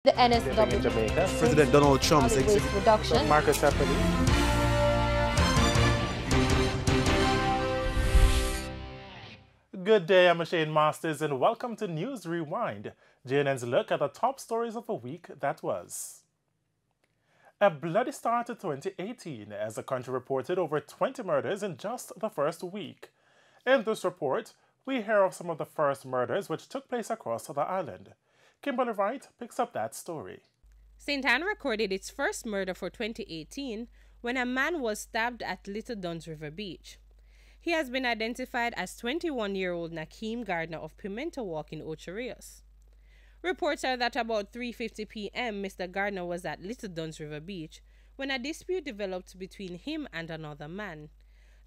The Living in NSW Jamaica. President Donald Trump's solid waste reduction. Marcus Eppley. Good day, I'm Shane Masters, and welcome to News Rewind, JNN's look at the top stories of the week that was. A bloody start to 2018 as the country reported over 20 murders in just the first week. In this report, we hear of some of the first murders which took place across the island. Kimberly Wright picks up that story. St. Anne recorded its first murder for 2018 when a man was stabbed at Little Duns River Beach. He has been identified as 21-year-old Nakeem Gardner of Pimento Walk in Ocho Rios. Reports are that about 3:50 p.m. Mr. Gardner was at Little Duns River Beach when a dispute developed between him and another man.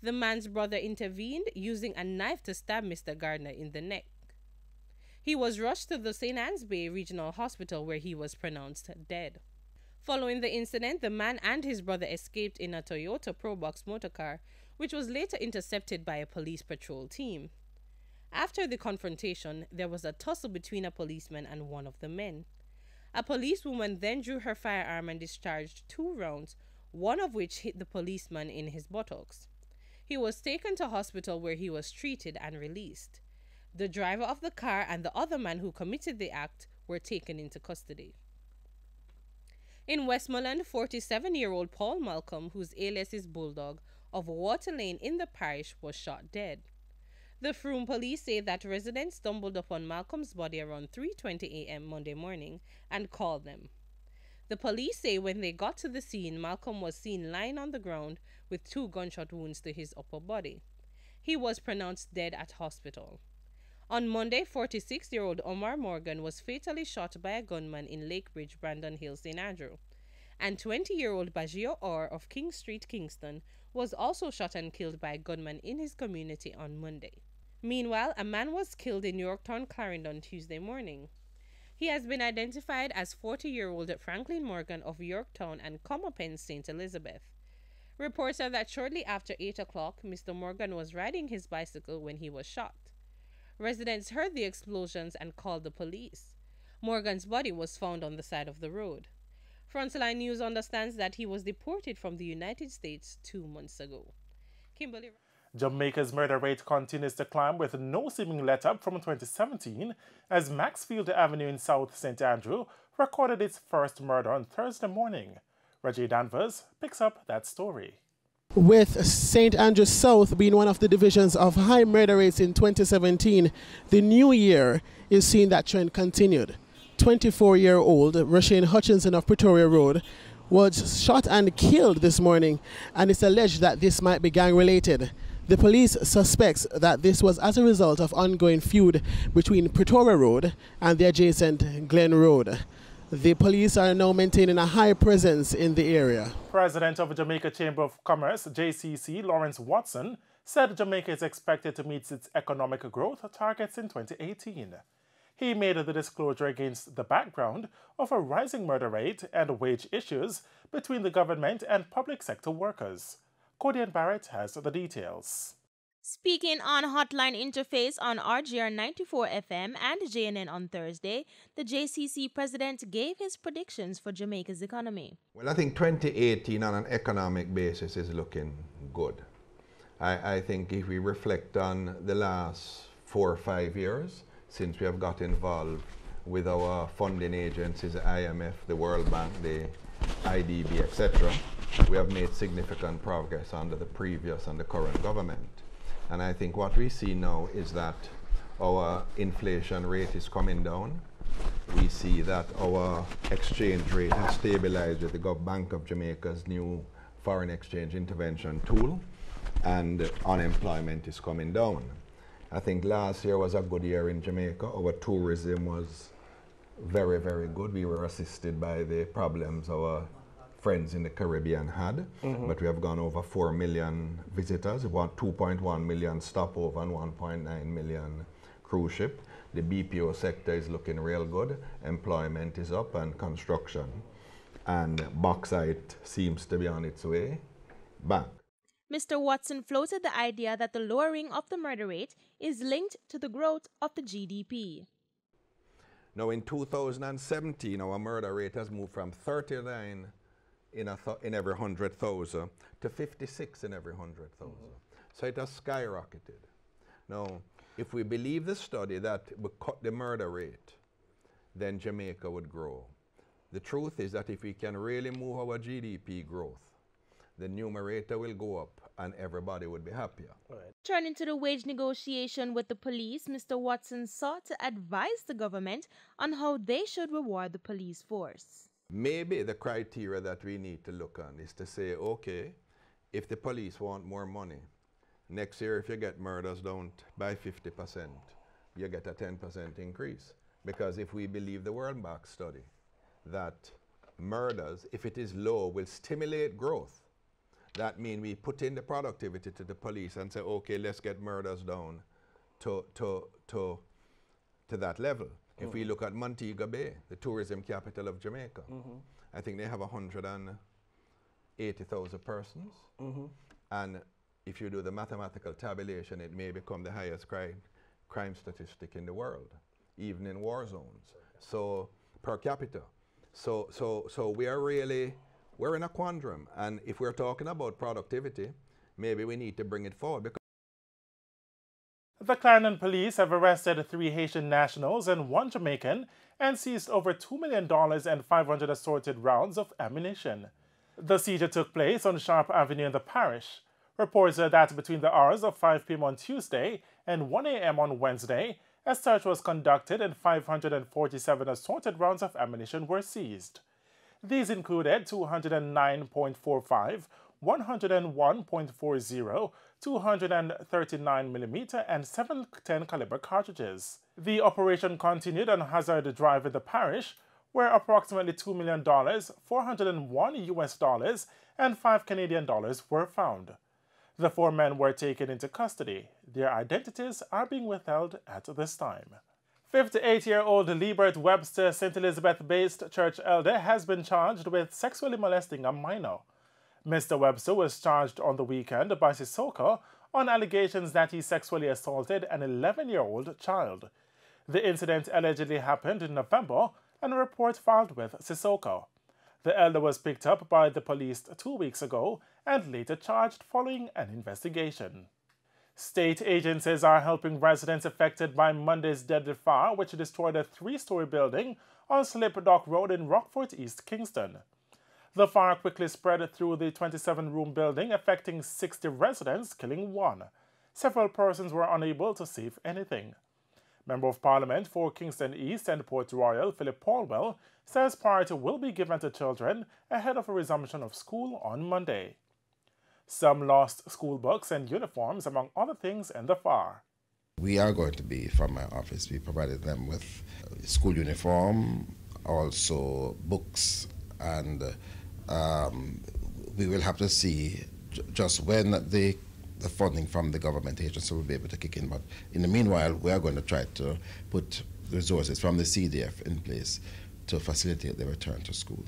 The man's brother intervened, using a knife to stab Mr. Gardner in the neck. He was rushed to the St. Anne's Bay Regional Hospital where he was pronounced dead. Following the incident, the man and his brother escaped in a Toyota Probox motorcar, which was later intercepted by a police patrol team. After the confrontation, there was a tussle between a policeman and one of the men. A policewoman then drew her firearm and discharged 2 rounds, one of which hit the policeman in his buttocks. He was taken to hospital where he was treated and released. The driver of the car and the other man who committed the act were taken into custody. In Westmoreland, 47-year-old Paul Malcolm, whose alias is Bulldog, of Water Lane in the parish, was shot dead. The Frome police say that residents stumbled upon Malcolm's body around 3:20 a.m. Monday morning and called them. The police say when they got to the scene, Malcolm was seen lying on the ground with 2 gunshot wounds to his upper body. He was pronounced dead at hospital. On Monday, 46-year-old Omar Morgan was fatally shot by a gunman in Lakebridge, Brandon Hill, St. Andrew. And 20-year-old Bajio Orr of King Street, Kingston, was also shot and killed by a gunman in his community on Monday. Meanwhile, a man was killed in Yorktown, Clarendon, Tuesday morning. He has been identified as 40-year-old Franklin Morgan of Yorktown and Comapen, St. Elizabeth. Reports are that shortly after 8 o'clock, Mr. Morgan was riding his bicycle when he was shot. Residents heard the explosions and called the police. Morgan's body was found on the side of the road. Frontline News understands that he was deported from the United States 2 months ago. Kimberly. Jamaica's murder rate continues to climb with no seeming let-up from 2017 as Maxfield Avenue in South St. Andrew recorded its first murder on Thursday morning. Reggie Danvers picks up that story. With St. Andrews South being one of the divisions of high murder rates in 2017, the new year is seeing that trend continued. 24-year-old Roshane Hutchinson of Pretoria Road was shot and killed this morning, and it's alleged that this might be gang-related. The police suspects that this was as a result of ongoing feud between Pretoria Road and the adjacent Glen Road. The police are now maintaining a high presence in the area. President of the Jamaica Chamber of Commerce, JCC, Lawrence Watson, said Jamaica is expected to meet its economic growth targets in 2018. He made the disclosure against the background of a rising murder rate and wage issues between the government and public sector workers. Codian Barrett has the details. Speaking on Hotline Interface on RGR 94 FM and JNN on Thursday, the JCC president gave his predictions for Jamaica's economy. Well, I think 2018 on an economic basis is looking good. I think if we reflect on the last 4 or 5 years since we have got involved with our funding agencies, the IMF, the World Bank, the IDB, etc., we have made significant progress under the previous and the current government. And I think what we see now is that our inflation rate is coming down. We see that our exchange rate has stabilized with the Bank of Jamaica's new foreign exchange intervention tool, and unemployment is coming down. I think last year was a good year in Jamaica. Our tourism was very, very good. We were assisted by the problems our friends in the Caribbean had, but we have gone over 4 million visitors, about 2.1 million stopover and 1.9 million cruise ship. The BPO sector is looking real good. Employment is up and construction. And bauxite seems to be on its way back. Mr. Watson floated the idea that the lowering of the murder rate is linked to the growth of the GDP. Now in 2017, our murder rate has moved from 39 in every 100,000 to 56 in every 100,000. So it has skyrocketed. Now, if we believe the study that we cut the murder rate, then Jamaica would grow. The truth is that if we can really move our GDP growth, the numerator will go up and everybody would be happier. Turning to the wage negotiation with the police, Mr. Watson sought to advise the government on how they should reward the police force. Maybe the criteria that we need to look on is to say, okay, if the police want more money, next year if you get murders down by 50%, you get a 10% increase. Because if we believe the World Bank study, that murders, if it is low, will stimulate growth. That means we put in the productivity to the police and say, okay, let's get murders down to that level. If we look at Montego Bay, the tourism capital of Jamaica, I think they have 180,000 persons. And if you do the mathematical tabulation, it may become the highest crime statistic in the world, even in war zones. So per capita. So we are really, we're in a quandrum. And if we're talking about productivity, maybe we need to bring it forward. Because the Clarendon police have arrested 3 Haitian nationals and 1 Jamaican and seized over $2 million and 500 assorted rounds of ammunition. The seizure took place on Sharp Avenue in the parish. Reports are that between the hours of 5 p.m. on Tuesday and 1 a.m. on Wednesday, a search was conducted and 547 assorted rounds of ammunition were seized. These included 209.45, 101.40, 239mm and 710 caliber cartridges. The operation continued on Hazard Drive in the parish, where approximately $2 million, 401 US dollars, and 5 Canadian dollars were found. The 4 men were taken into custody. Their identities are being withheld at this time. 58-year-old Liebert Webster, St. Elizabeth-based church elder, has been charged with sexually molesting a minor. Mr. Webster was charged on the weekend by Sissoko on allegations that he sexually assaulted an 11-year-old child. The incident allegedly happened in November, and a report filed with Sissoko. The elder was picked up by the police 2 weeks ago and later charged following an investigation. State agencies are helping residents affected by Monday's deadly fire, which destroyed a 3-story building on Slip Dock Road in Rockfort, East Kingston. The fire quickly spread through the 27-room building, affecting 60 residents, killing 1. Several persons were unable to save anything. Member of Parliament for Kingston East and Port Royal, Philip Paulwell, says priority will be given to children ahead of a resumption of school on Monday. Some lost school books and uniforms, among other things, in the fire. We are going to be, from my office, we provided them with school uniform, also books, and we will have to see just when the funding from the government agency will be able to kick in. But in the meanwhile, we are going to try to put resources from the CDF in place to facilitate the return to school.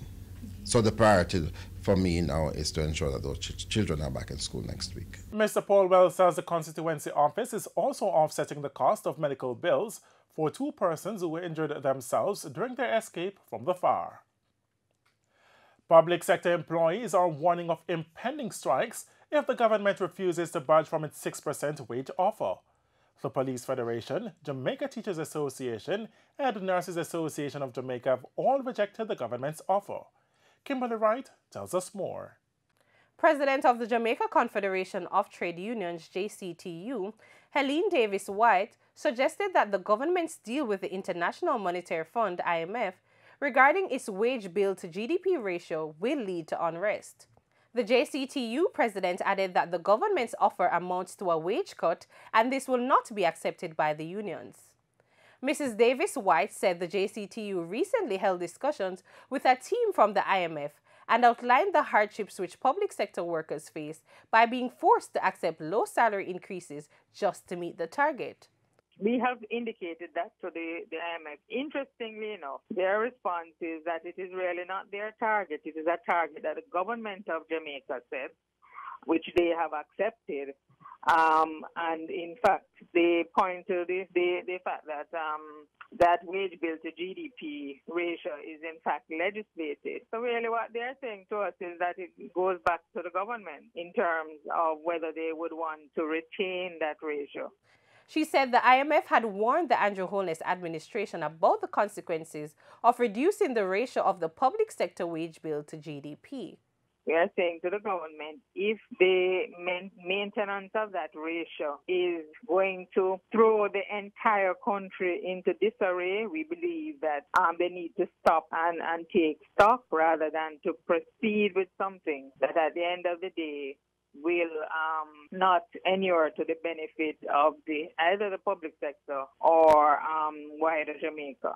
So the priority for me now is to ensure that those children are back in school next week. Mr. Paulwell says the constituency office is also offsetting the cost of medical bills for 2 persons who injured themselves during their escape from the fire. Public sector employees are warning of impending strikes if the government refuses to budge from its 6% wage offer. The Police Federation, Jamaica Teachers Association, and Nurses Association of Jamaica have all rejected the government's offer. Kimberly Wright tells us more. President of the Jamaica Confederation of Trade Unions, JCTU, Helene Davis White, suggested that the government's deal with the International Monetary Fund, IMF, regarding its wage bill to GDP ratio will lead to unrest. The JCTU president added that the government's offer amounts to a wage cut and this will not be accepted by the unions. Mrs. Davis White said the JCTU recently held discussions with a team from the IMF and outlined the hardships which public sector workers face by being forced to accept low salary increases just to meet the target. We have indicated that to the IMF. Interestingly enough, their response is that it is really not their target. It is a target that the government of Jamaica set. which they have accepted. And in fact, they point to the fact that that wage bill to GDP ratio is in fact legislated. So really what they're saying to us is that it goes back to the government in terms of whether they would want to retain that ratio. She said the IMF had warned the Andrew Holness administration about the consequences of reducing the ratio of the public sector wage bill to GDP. We are saying to the government, if the maintenance of that ratio is going to throw the entire country into disarray, we believe that they need to stop and take stock rather than to proceed with something that at the end of the day will not inure to the benefit of either the public sector or wider Jamaica.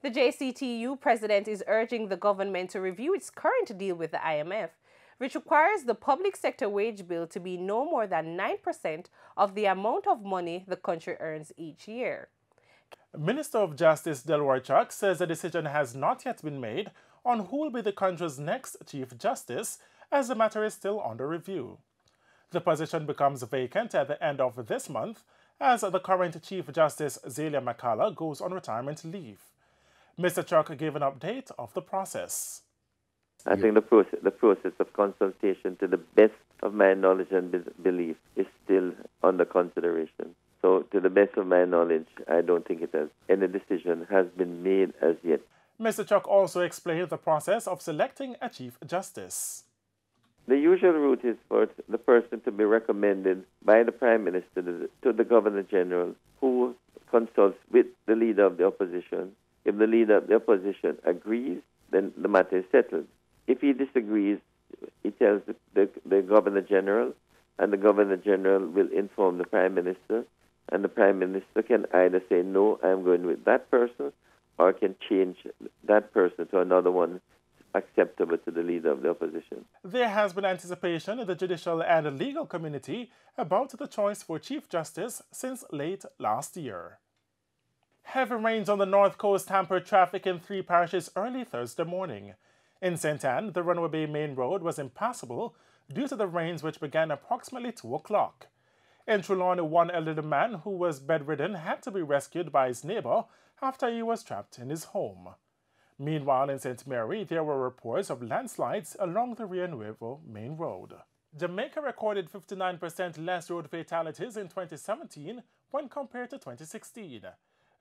The JCTU president is urging the government to review its current deal with the IMF, which requires the public sector wage bill to be no more than 9% of the amount of money the country earns each year. Minister of Justice Delroy Chuck says a decision has not yet been made on who will be the country's next Chief Justice, as the matter is still under review. The position becomes vacant at the end of this month as the current Chief Justice Zelia McCalla goes on retirement leave. Mr. Chuck gave an update of the process. I think the process of consultation, to the best of my knowledge and belief, is still under consideration. So, to the best of my knowledge, I don't think any decision has been made as yet. Mr. Chuck also explained the process of selecting a Chief Justice. The usual route is for the person to be recommended by the Prime Minister to the Governor General, who consults with the Leader of the Opposition. If the Leader of the Opposition agrees, then the matter is settled. If he disagrees, he tells the Governor General, and the Governor General will inform the Prime Minister, and the Prime Minister can either say, no, I'm going with that person, or can change that person to another one acceptable to the Leader of the Opposition. There has been anticipation in the judicial and legal community about the choice for Chief Justice since late last year. Heavy rains on the north coast hampered traffic in 3 parishes early Thursday morning. In St. Anne, the Runaway Bay Main Road was impassable due to the rains, which began approximately 2 o'clock. In Trelawney, one elderly man who was bedridden had to be rescued by his neighbor after he was trapped in his home. Meanwhile, in St. Mary, there were reports of landslides along the Rio Nuevo Main Road. Jamaica recorded 59% less road fatalities in 2017 when compared to 2016.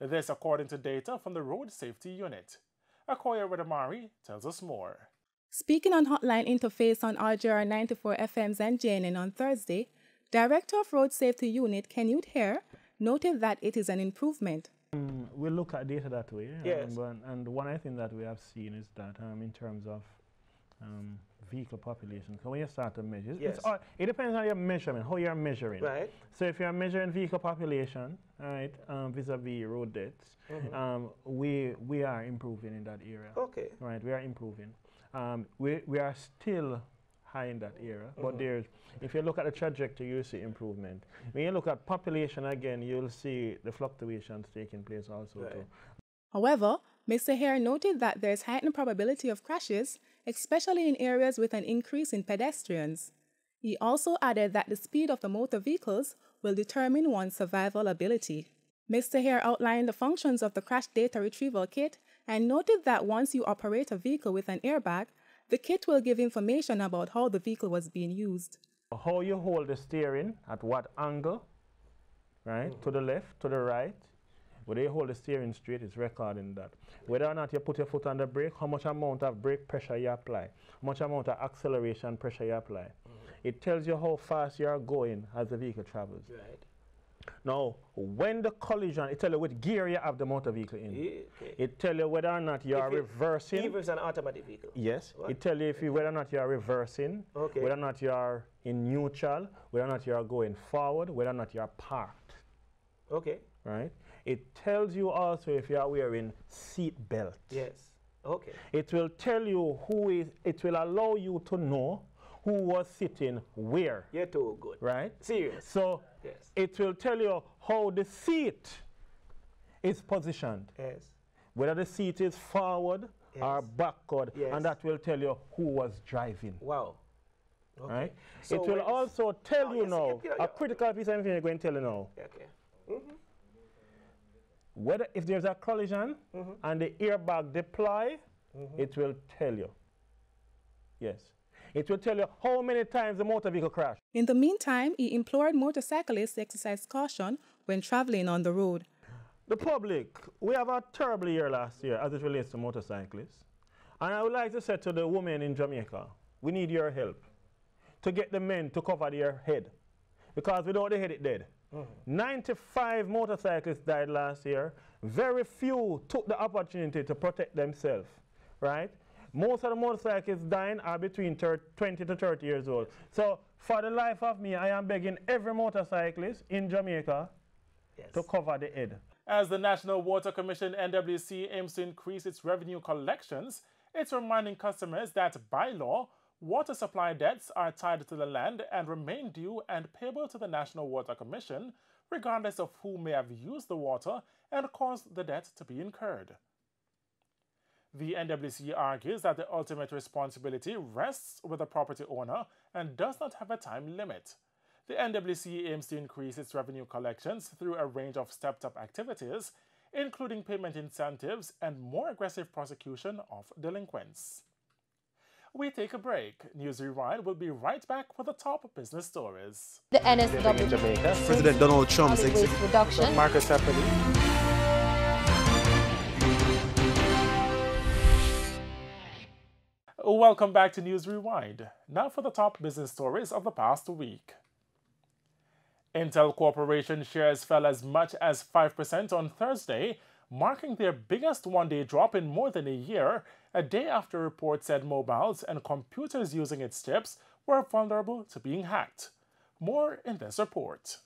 This according to data from the Road Safety Unit. Akoya Redamari tells us more. Speaking on Hotline Interface on RGR 94 FMs and JNN on Thursday, Director of Road Safety Unit Kenute Hare noted that it is an improvement. We look at data that way, yes. And one thing that we have seen is that in terms of vehicle population, so when you start to measure, yes. it depends on your measurement, how you're measuring. Right. So if you're measuring vehicle population, right, vis-a-vis road deaths, we are improving in that area. Okay. Right, we are improving. We are still high in that area, but if you look at the trajectory, you'll see improvement. When you look at population again, you'll see the fluctuations taking place also too. However, Mr. Hare noted that there is heightened probability of crashes, especially in areas with an increase in pedestrians. He also added that the speed of the motor vehicles will determine one's survival ability. Mr. Hare outlined the functions of the crash data retrieval kit and noted that once you operate a vehicle with an airbag, the kit will give information about how the vehicle was being used. How you hold the steering, at what angle, right, to the left, to the right. Whether you hold the steering straight, it's recording that. Whether or not you put your foot on the brake, how much amount of brake pressure you apply, how much amount of acceleration pressure you apply. It tells you how fast you are going as the vehicle travels. Right. Now, when the collision, it tells you what gear you have the motor vehicle in. Okay. It tells you whether or not you are reversing. Even if it's an automatic vehicle? Yes. What? It tells you whether or not you are reversing, whether or not you are in neutral, whether or not you are going forward, whether or not you are parked. Okay. Right? It tells you also if you are wearing seat belt. Yes. Okay. It will tell you it will allow you to know who was sitting where. You're too good. Right? Serious. So yes. It will tell you how the seat is positioned. Yes. Whether the seat is forward yes. or backward, yes. and that will tell you who was driving. Wow. Okay. Right? So it will also tell you now, a critical piece of information I'm going to tell you now. Okay. Whether if there's a collision and the airbag deploy, it will tell you. Yes. It will tell you how many times the motor vehicle crashed. In the meantime, he implored motorcyclists to exercise caution when traveling on the road. The public, we have a terrible year last year as it relates to motorcyclists. And I would like to say to the women in Jamaica, we need your help to get the men to cover their head. Because without the head, it's dead. 95 motorcyclists died last year. Very few took the opportunity to protect themselves, right? Most of the motorcyclists dying are between 20 to 30 years old. So for the life of me, I am begging every motorcyclist in Jamaica to cover the head. As the National Water Commission NWC aims to increase its revenue collections, it's reminding customers that by law, water supply debts are tied to the land and remain due and payable to the National Water Commission, regardless of who may have used the water and caused the debt to be incurred. The NWC argues that the ultimate responsibility rests with the property owner and does not have a time limit. The NWC aims to increase its revenue collections through a range of stepped-up activities, including payment incentives and more aggressive prosecution of delinquents. We take a break. News Rewind will be right back with the top business stories. The NSW in Jamaica. President Donald Trump's waste reduction. Marcus Eppley. Welcome back to News Rewind. Now for the top business stories of the past week. Intel Corporation shares fell as much as 5% on Thursday, marking their biggest one-day drop in more than a year, a day after reports said mobiles and computers using its chips were vulnerable to being hacked. More in this report.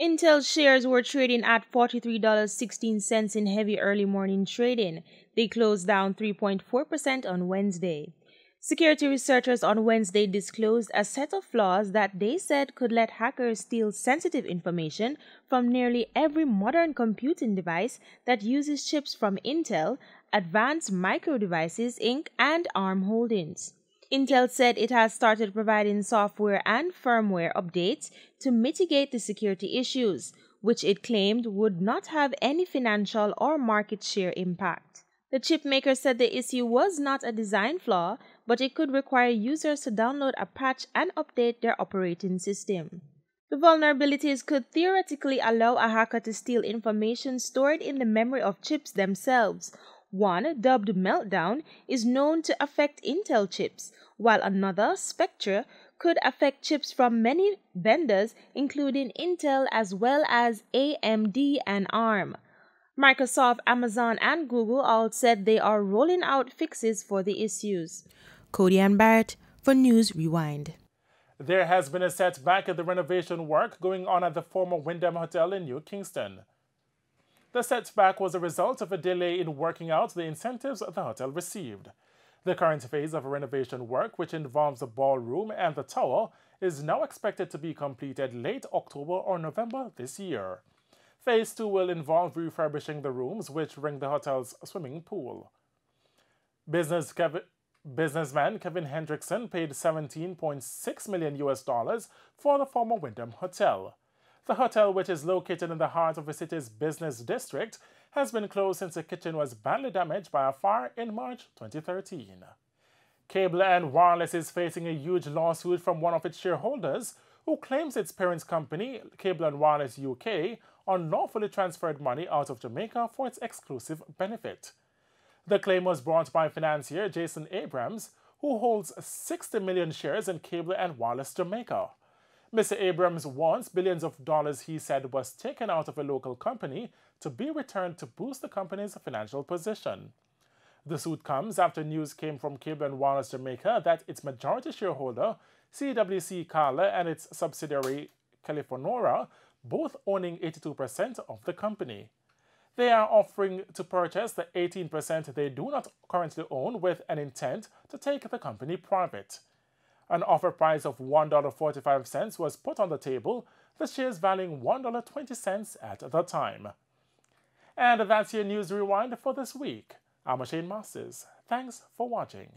Intel shares were trading at $43.16 in heavy early morning trading. They closed down 3.4% on Wednesday. Security researchers on Wednesday disclosed a set of flaws that they said could let hackers steal sensitive information from nearly every modern computing device that uses chips from Intel, Advanced Micro Devices, Inc., and ARM Holdings. Intel said it has started providing software and firmware updates to mitigate the security issues, which it claimed would not have any financial or market share impact. The chip maker said the issue was not a design flaw, but it could require users to download a patch and update their operating system. The vulnerabilities could theoretically allow a hacker to steal information stored in the memory of chips themselves. One, dubbed Meltdown, is known to affect Intel chips, while another, Spectre, could affect chips from many vendors, including Intel as well as AMD and ARM. Microsoft, Amazon, and Google all said they are rolling out fixes for the issues. Cody and Barrett for News Rewind. There has been a setback in the renovation work going on at the former Wyndham Hotel in New Kingston. The setback was a result of a delay in working out the incentives the hotel received. The current phase of renovation work, which involves the ballroom and the tower, is now expected to be completed late October or November this year. Phase 2 will involve refurbishing the rooms which ring the hotel's swimming pool. Businessman Kevin Hendrickson paid $17.6 million for the former Wyndham Hotel. The hotel, which is located in the heart of the city's business district, has been closed since the kitchen was badly damaged by a fire in March 2013. Cable and Wireless is facing a huge lawsuit from one of its shareholders, who claims its parent company, Cable and Wireless UK, unlawfully transferred money out of Jamaica for its exclusive benefit. The claim was brought by financier Jason Abrams, who holds 60 million shares in Cable and Wireless Jamaica. Mr. Abrams wants billions of dollars he said was taken out of a local company to be returned to boost the company's financial position. The suit comes after news came from Cable and Wireless Jamaica that its majority shareholder, CWC Carla, and its subsidiary Californora, both owning 82% of the company. They are offering to purchase the 18% they do not currently own with an intent to take the company private. An offer price of $1.45 was put on the table, the shares valuing $1.20 at the time. And that's your News Rewind for this week. I'm Shane Masters. Thanks for watching.